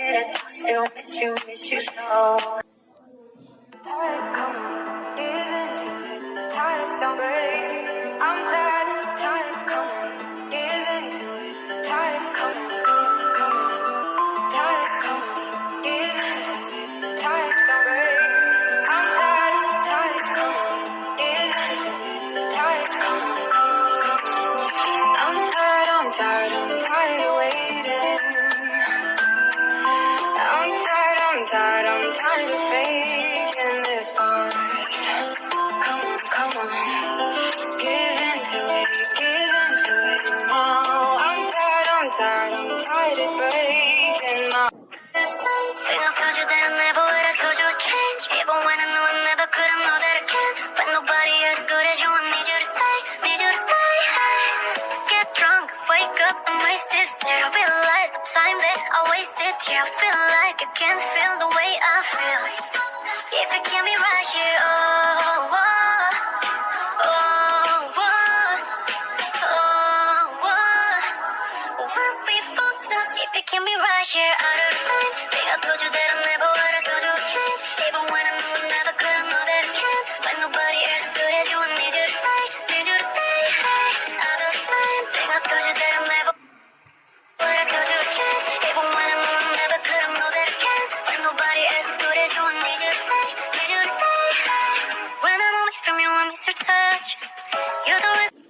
it. Still miss you so. Tired, come on, give into it. Tired, don't break. I'm tired, come on, give into it. Tired, come on, tired, come on, give into it. Tired, don't break. I'm tired, come on, give into it. Tired, come on. I'm tired of waiting. I'm tired of faking this part. Come on, give into it now. I'm tired, it's breaking my. Think I told you that I never would, I told you I'd change. Even when I knew I never could, I know that I can. But nobody as good as you, I need you to stay, Hey, get drunk, wake up, I'm wasted. I realize the time that I wasted here. I feel like I can't feel the way I feel. If it can be right here, oh, we'll be fucked up. If it can be right here, out of the same. Think I told you that I never would, I told you I'd change. Even when I knew I never could, I know that I can. But nobody as good as you, I need you to stay, Hey, out of the same. Think I told you that I never would, I told you I'd change. Even when I knew I never could, I know that I can. But nobody as good as you, I need you to stay, Hey, when I'm away from you, I miss your touch. You're the reason.